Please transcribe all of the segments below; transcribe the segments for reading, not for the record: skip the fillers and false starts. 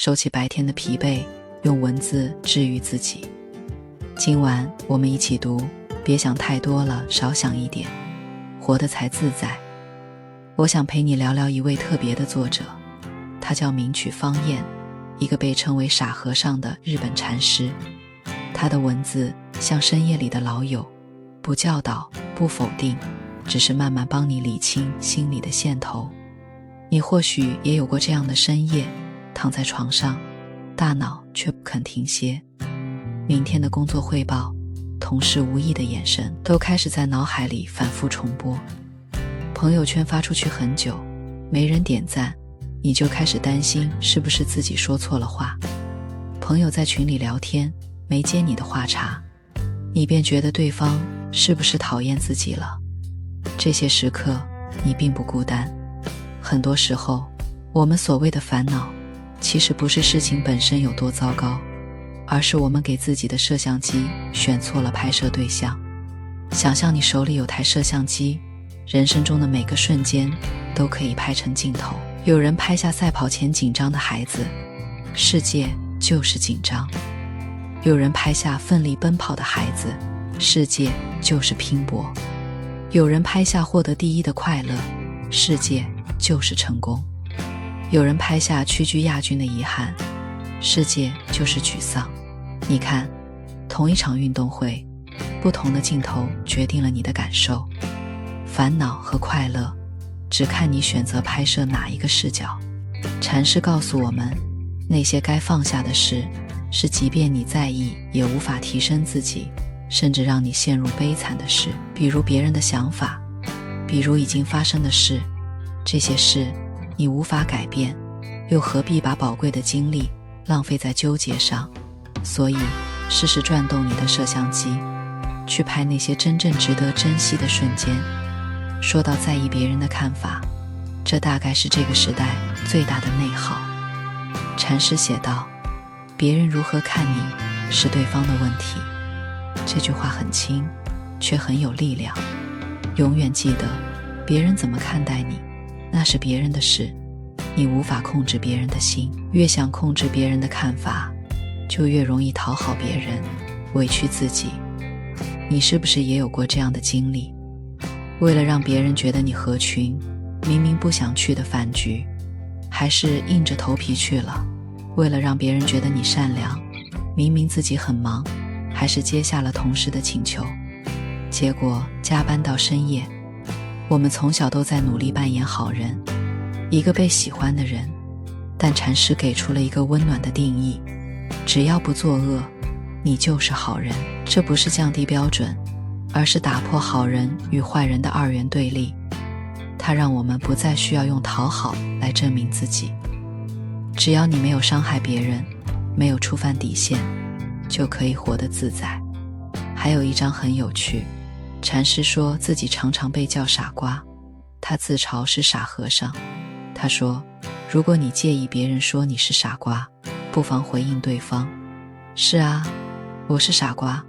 收起白天的疲惫，用文字治愈自己。今晚我们一起读，别想太多了，少想一点，活得才自在。我想陪你聊聊一位特别的作者，他叫名曲方彦，一个被称为傻和尚的日本禅师。他的文字像深夜里的老友，不教导，不否定，只是慢慢帮你理清心里的线头。你或许也有过这样的深夜，躺在床上，大脑却不肯停歇。明天的工作汇报，同事无意的眼神，都开始在脑海里反复重播。朋友圈发出去很久，没人点赞，你就开始担心是不是自己说错了话。朋友在群里聊天，没接你的话茬，你便觉得对方是不是讨厌自己了。这些时刻你并不孤单，很多时候我们所谓的烦恼，其实不是事情本身有多糟糕，而是我们给自己的摄像机选错了拍摄对象。想象你手里有台摄像机，人生中的每个瞬间都可以拍成镜头。有人拍下赛跑前紧张的孩子，世界就是紧张；有人拍下奋力奔跑的孩子，世界就是拼搏；有人拍下获得第一的快乐，世界就是成功；有人拍下屈居亚军的遗憾，世界就是沮丧。你看，同一场运动会，不同的镜头决定了你的感受。烦恼和快乐，只看你选择拍摄哪一个视角。禅师告诉我们，那些该放下的事，是即便你在意也无法提升自己，甚至让你陷入悲惨的事。比如别人的想法，比如已经发生的事，这些事你无法改变，又何必把宝贵的精力浪费在纠结上？所以试试转动你的摄像机，去拍那些真正值得珍惜的瞬间。说到在意别人的看法，这大概是这个时代最大的内耗。禅师写道，别人如何看你是对方的问题。这句话很轻，却很有力量。永远记得，别人怎么看待你，那是别人的事，你无法控制别人的心。越想控制别人的看法，就越容易讨好别人，委屈自己。你是不是也有过这样的经历？为了让别人觉得你合群，明明不想去的饭局，还是硬着头皮去了；为了让别人觉得你善良，明明自己很忙，还是接下了同事的请求，结果加班到深夜。我们从小都在努力扮演好人，一个被喜欢的人，但禅师给出了一个温暖的定义，只要不作恶，你就是好人。这不是降低标准，而是打破好人与坏人的二元对立。它让我们不再需要用讨好来证明自己，只要你没有伤害别人，没有触犯底线，就可以活得自在。还有一章很有趣，禅师说自己常常被叫傻瓜，他自嘲是傻和尚。他说，如果你介意别人说你是傻瓜，不妨回应对方，是啊，我是傻瓜，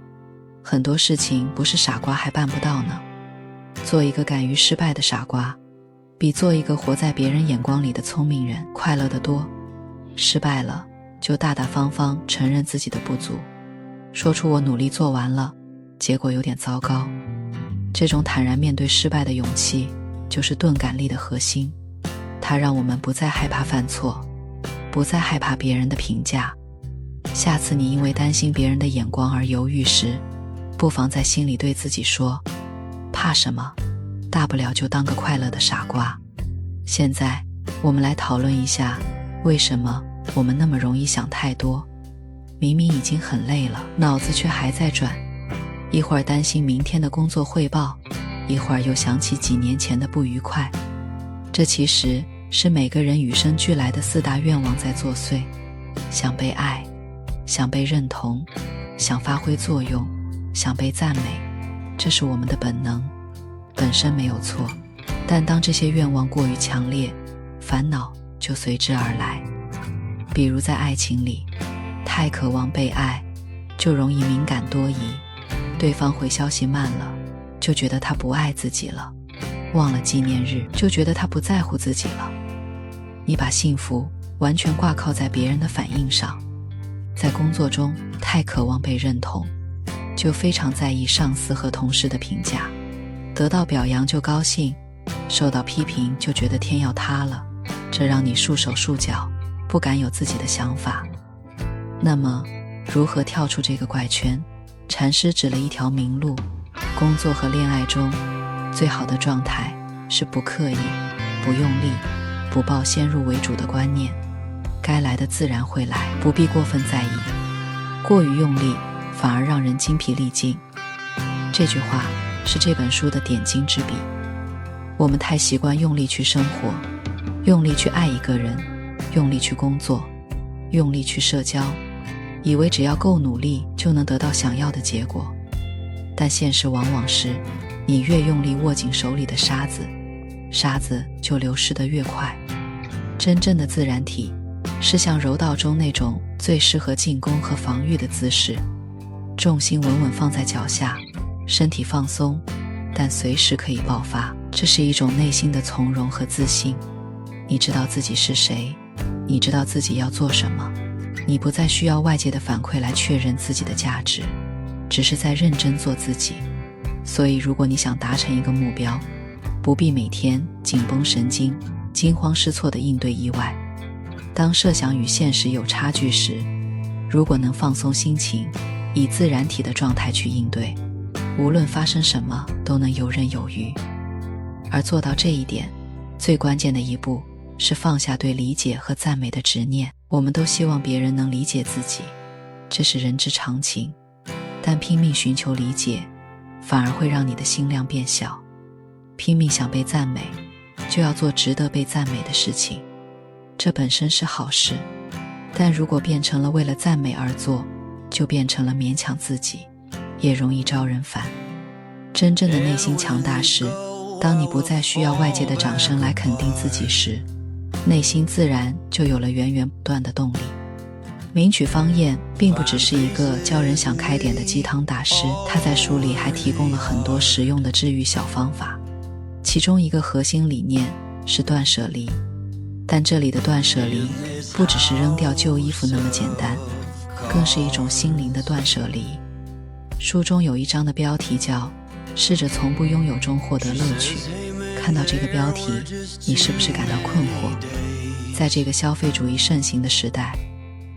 很多事情不是傻瓜还办不到呢。做一个敢于失败的傻瓜，比做一个活在别人眼光里的聪明人快乐得多。失败了，就大大方方承认自己的不足，说出我努力做完了，结果有点糟糕。这种坦然面对失败的勇气，就是钝感力的核心。它让我们不再害怕犯错，不再害怕别人的评价。下次你因为担心别人的眼光而犹豫时，不妨在心里对自己说，怕什么？大不了就当个快乐的傻瓜。现在我们来讨论一下，为什么我们那么容易想太多？明明已经很累了，脑子却还在转，一会儿担心明天的工作汇报，一会儿又想起几年前的不愉快。这其实是每个人与生俱来的4大愿望在作祟：想被爱，想被认同，想发挥作用，想被赞美。这是我们的本能，本身没有错，但当这些愿望过于强烈，烦恼就随之而来。比如在爱情里，太渴望被爱，就容易敏感多疑，对方回消息慢了，就觉得他不爱自己了，忘了纪念日，就觉得他不在乎自己了。你把幸福完全挂靠在别人的反应上。在工作中太渴望被认同，就非常在意上司和同事的评价，得到表扬就高兴，受到批评就觉得天要塌了，这让你束手束脚，不敢有自己的想法。那么如何跳出这个怪圈？禅师指了一条明路，工作和恋爱中最好的状态是不刻意、不用力、不抱先入为主的观念，该来的自然会来，不必过分在意。过于用力反而让人精疲力尽。这句话是这本书的点睛之笔。我们太习惯用力去生活，用力去爱一个人，用力去工作，用力去社交，以为只要够努力就能得到想要的结果。但现实往往是，你越用力握紧手里的沙子，沙子就流失得越快。真正的自然体是像柔道中那种最适合进攻和防御的姿势，重心稳稳放在脚下，身体放松，但随时可以爆发。这是一种内心的从容和自信。你知道自己是谁，你知道自己要做什么，你不再需要外界的反馈来确认自己的价值，只是在认真做自己。所以如果你想达成一个目标，不必每天紧绷神经，惊慌失措地应对意外。当设想与现实有差距时，如果能放松心情，以自然体的状态去应对，无论发生什么都能游刃有余。而做到这一点，最关键的一步是放下对理解和赞美的执念。我们都希望别人能理解自己，这是人之常情，但拼命寻求理解反而会让你的心量变小。拼命想被赞美，就要做值得被赞美的事情，这本身是好事，但如果变成了为了赞美而做，就变成了勉强自己，也容易招人烦。真正的内心强大是，当你不再需要外界的掌声来肯定自己时，内心自然就有了源源不断的动力。名曲方燕并不只是一个教人想开点的鸡汤大师，他在书里还提供了很多实用的治愈小方法，其中一个核心理念是断舍离。但这里的断舍离不只是扔掉旧衣服那么简单，更是一种心灵的断舍离。书中有一章的标题叫试着从不拥有中获得乐趣。看到这个标题，你是不是感到困惑？在这个消费主义盛行的时代，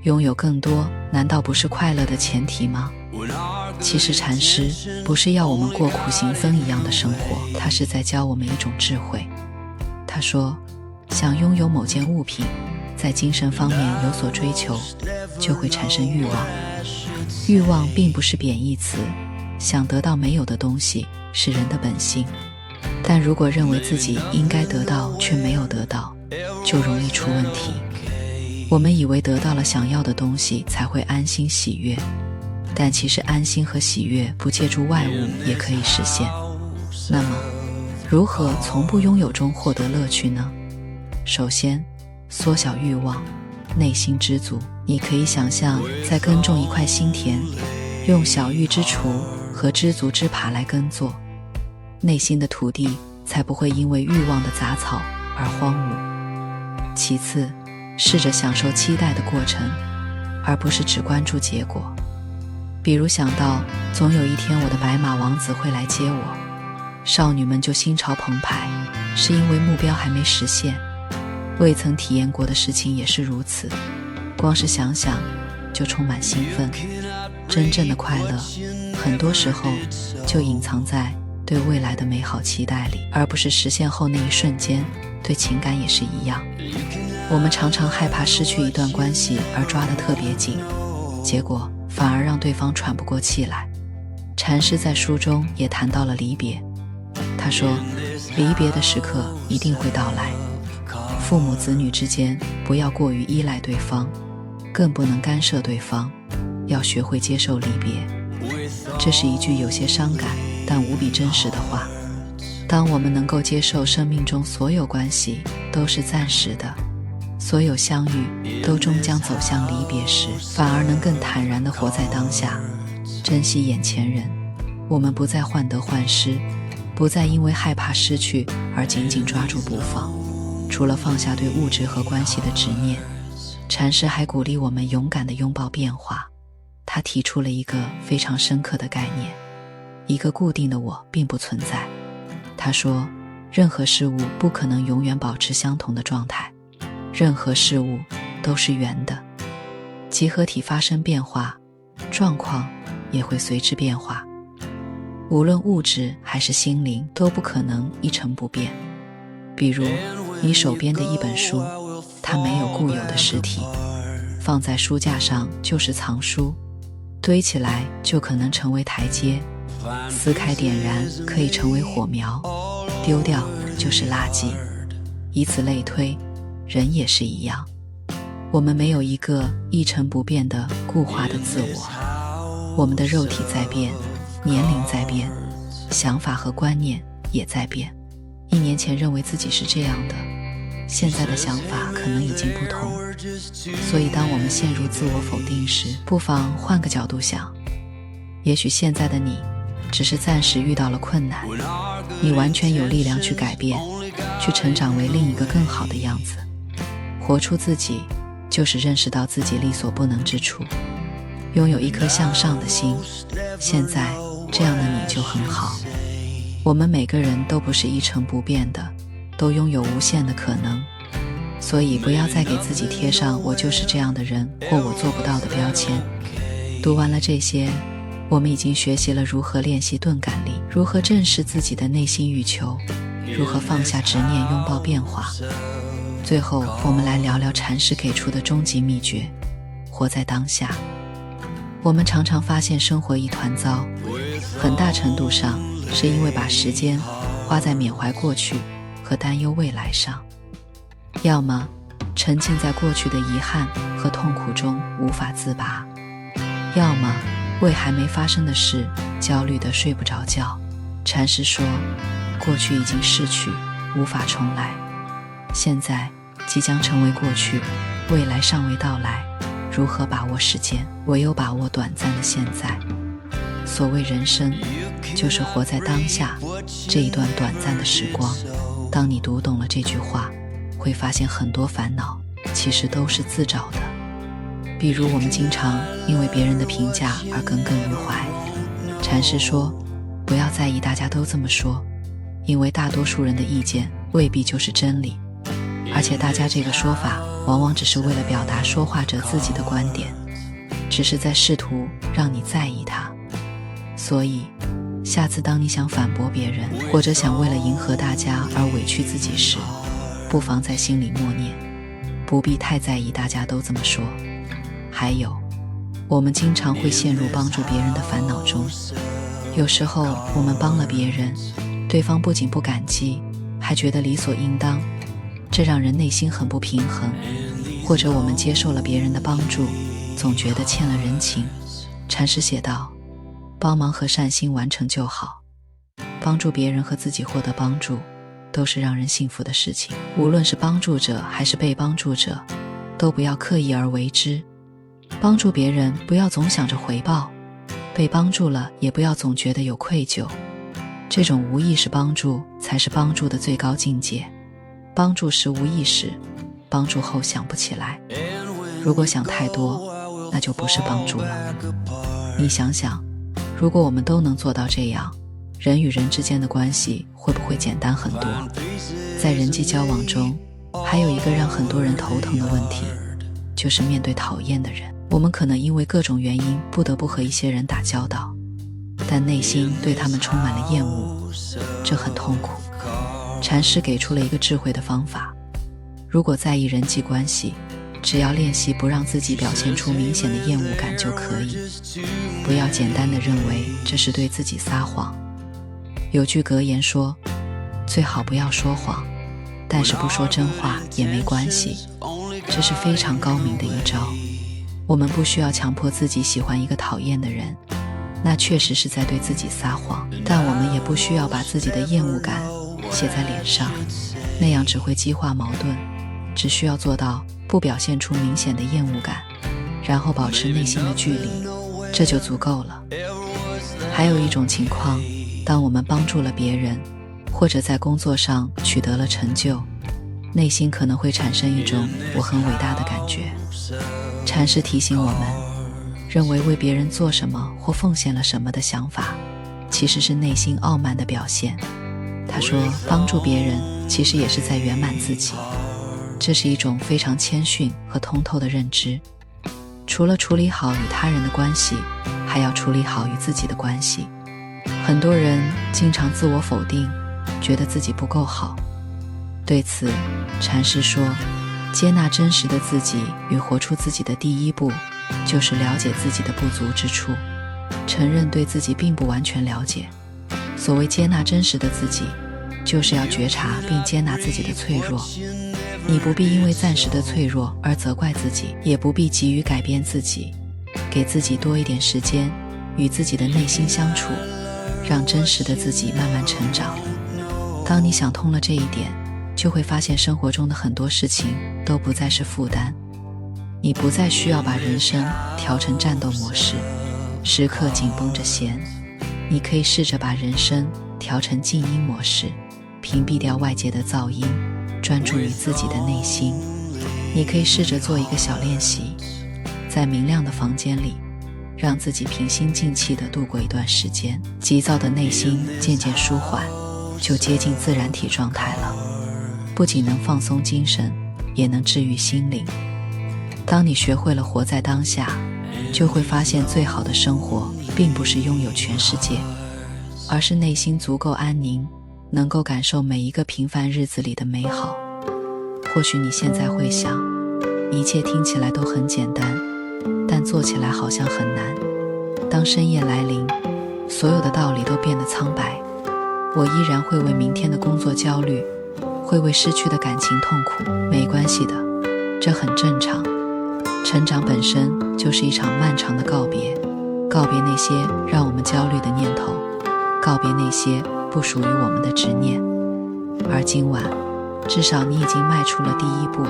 拥有更多难道不是快乐的前提吗？其实禅师不是要我们过苦行僧一样的生活，他是在教我们一种智慧。他说，想拥有某件物品，在精神方面有所追求，就会产生欲望。欲望并不是贬义词，想得到没有的东西是人的本性。但如果认为自己应该得到却没有得到，就容易出问题。我们以为得到了想要的东西才会安心喜悦，但其实安心和喜悦不借助外物也可以实现。那么，如何从不拥有中获得乐趣呢？首先，缩小欲望，内心知足。你可以想象在耕种一块新田，用小玉之锄和知足之耙来耕作，内心的土地才不会因为欲望的杂草而荒芜。其次，试着享受期待的过程，而不是只关注结果。比如想到总有一天我的白马王子会来接我，少女们就心潮澎湃，是因为目标还没实现。未曾体验过的事情也是如此，光是想想就充满兴奋。真正的快乐很多时候就隐藏在对未来的美好期待里，而不是实现后那一瞬间。对情感也是一样，我们常常害怕失去一段关系而抓得特别紧，结果反而让对方喘不过气来。禅师在书中也谈到了离别，他说，离别的时刻一定会到来，父母子女之间不要过于依赖对方，更不能干涉对方，要学会接受离别。这是一句有些伤感但无比真实的话。当我们能够接受生命中所有关系都是暂时的，所有相遇都终将走向离别时，反而能更坦然地活在当下，珍惜眼前人。我们不再患得患失，不再因为害怕失去而紧紧抓住不放。除了放下对物质和关系的执念，禅师还鼓励我们勇敢地拥抱变化。他提出了一个非常深刻的概念，一个固定的我并不存在。他说，任何事物不可能永远保持相同的状态，任何事物都是圆的，集合体发生变化，状况也会随之变化。无论物质还是心灵都不可能一成不变。比如你手边的一本书，它没有固有的实体，放在书架上就是藏书，堆起来就可能成为台阶，撕开点燃可以成为火苗，丢掉就是垃圾，以此类推。人也是一样，我们没有一个一成不变的固化的自我，我们的肉体在变，年龄在变，想法和观念也在变。1年前认为自己是这样的，现在的想法可能已经不同。所以当我们陷入自我否定时，不妨换个角度想，也许现在的你只是暂时遇到了困难，你完全有力量去改变，去成长为另一个更好的样子。活出自己，就是认识到自己力所不能之处，拥有一颗向上的心。现在这样的你就很好。我们每个人都不是一成不变的，都拥有无限的可能。所以不要再给自己贴上我就是这样的人或我做不到的标签。读完了这些，我们已经学习了如何练习钝感力，如何正视自己的内心欲求，如何放下执念，拥抱变化。最后我们来聊聊禅师给出的终极秘诀，活在当下。我们常常发现生活一团糟，很大程度上是因为把时间花在缅怀过去和担忧未来上，要么沉浸在过去的遗憾和痛苦中无法自拔，要么为还没发生的事焦虑得睡不着觉。禅师说，过去已经逝去，无法重来，现在即将成为过去，未来尚未到来。如何把握时间？唯有把握短暂的现在。所谓人生，就是活在当下这一段短暂的时光。当你读懂了这句话，会发现很多烦恼其实都是自找的。比如我们经常因为别人的评价而耿耿于怀。禅师说，不要在意大家都这么说，因为大多数人的意见未必就是真理，而且大家这个说法往往只是为了表达说话者自己的观点，只是在试图让你在意它。所以下次当你想反驳别人，或者想为了迎合大家而委屈自己时，不妨在心里默念，不必太在意大家都这么说。还有，我们经常会陷入帮助别人的烦恼中，有时候我们帮了别人，对方不仅不感激，还觉得理所应当，这让人内心很不平衡。或者我们接受了别人的帮助，总觉得欠了人情。禅师写道，帮忙和善心完成就好，帮助别人和自己获得帮助都是让人幸福的事情。无论是帮助者还是被帮助者，都不要刻意而为之。帮助别人不要总想着回报，被帮助了也不要总觉得有愧疚。这种无意识帮助才是帮助的最高境界。帮助时无意识，帮助后想不起来。如果想太多，那就不是帮助了。你想想，如果我们都能做到这样，人与人之间的关系会不会简单很多？在人际交往中，还有一个让很多人头疼的问题，就是面对讨厌的人。我们可能因为各种原因不得不和一些人打交道，但内心对他们充满了厌恶，这很痛苦。禅师给出了一个智慧的方法，如果在意人际关系，只要练习不让自己表现出明显的厌恶感就可以，不要简单地认为这是对自己撒谎。有句格言说，最好不要说谎，但是不说真话也没关系，这是非常高明的一招。我们不需要强迫自己喜欢一个讨厌的人，那确实是在对自己撒谎，但我们也不需要把自己的厌恶感写在脸上，那样只会激化矛盾。只需要做到不表现出明显的厌恶感，然后保持内心的距离，这就足够了。还有一种情况，当我们帮助了别人，或者在工作上取得了成就，内心可能会产生一种我很伟大的感觉。禅师提醒我们，认为为别人做什么或奉献了什么的想法，其实是内心傲慢的表现。他说，帮助别人其实也是在圆满自己，这是一种非常谦逊和通透的认知。除了处理好与他人的关系，还要处理好与自己的关系。很多人经常自我否定，觉得自己不够好。对此，禅师说，接纳真实的自己与活出自己的第一步，就是了解自己的不足之处，承认对自己并不完全了解。所谓接纳真实的自己，就是要觉察并接纳自己的脆弱。你不必因为暂时的脆弱而责怪自己，也不必急于改变自己，给自己多一点时间，与自己的内心相处，让真实的自己慢慢成长。当你想通了这一点，就会发现生活中的很多事情都不再是负担。你不再需要把人生调成战斗模式，时刻紧绷着弦。你可以试着把人生调成静音模式，屏蔽掉外界的噪音，专注于自己的内心。你可以试着做一个小练习，在明亮的房间里，让自己平心静气地度过一段时间，急躁的内心渐渐舒缓，就接近自然体状态了。不仅能放松精神，也能治愈心灵。当你学会了活在当下，就会发现最好的生活并不是拥有全世界，而是内心足够安宁，能够感受每一个平凡日子里的美好。或许你现在会想，一切听起来都很简单，但做起来好像很难。当深夜来临，所有的道理都变得苍白，我依然会为明天的工作焦虑，会为失去的感情痛苦。没关系的，这很正常。成长本身就是一场漫长的告别，告别那些让我们焦虑的念头，告别那些不属于我们的执念。而今晚，至少你已经迈出了第一步。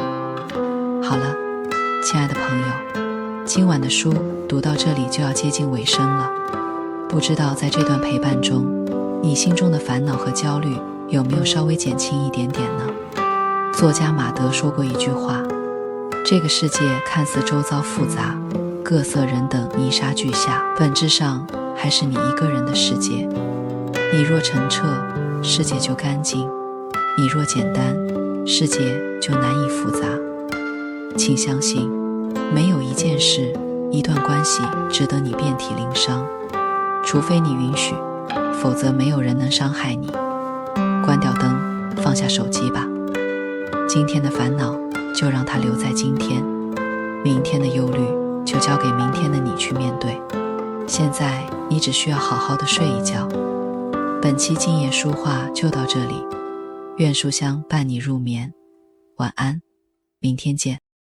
好了，亲爱的朋友，今晚的书读到这里就要接近尾声了。不知道在这段陪伴中，你心中的烦恼和焦虑有没有稍微减轻一点点呢？作家马德说过一句话，这个世界看似周遭复杂，各色人等泥沙俱下，本质上还是你一个人的世界。你若澄澈，世界就干净；你若简单，世界就难以复杂。请相信，没有一件事、一段关系值得你遍体鳞伤，除非你允许，否则没有人能伤害你。关掉灯，放下手机吧。今天的烦恼就让它留在今天，明天的忧虑就交给明天的你去面对。现在你只需要好好的睡一觉。本期静夜书话就到这里，愿书香伴你入眠，晚安，明天见。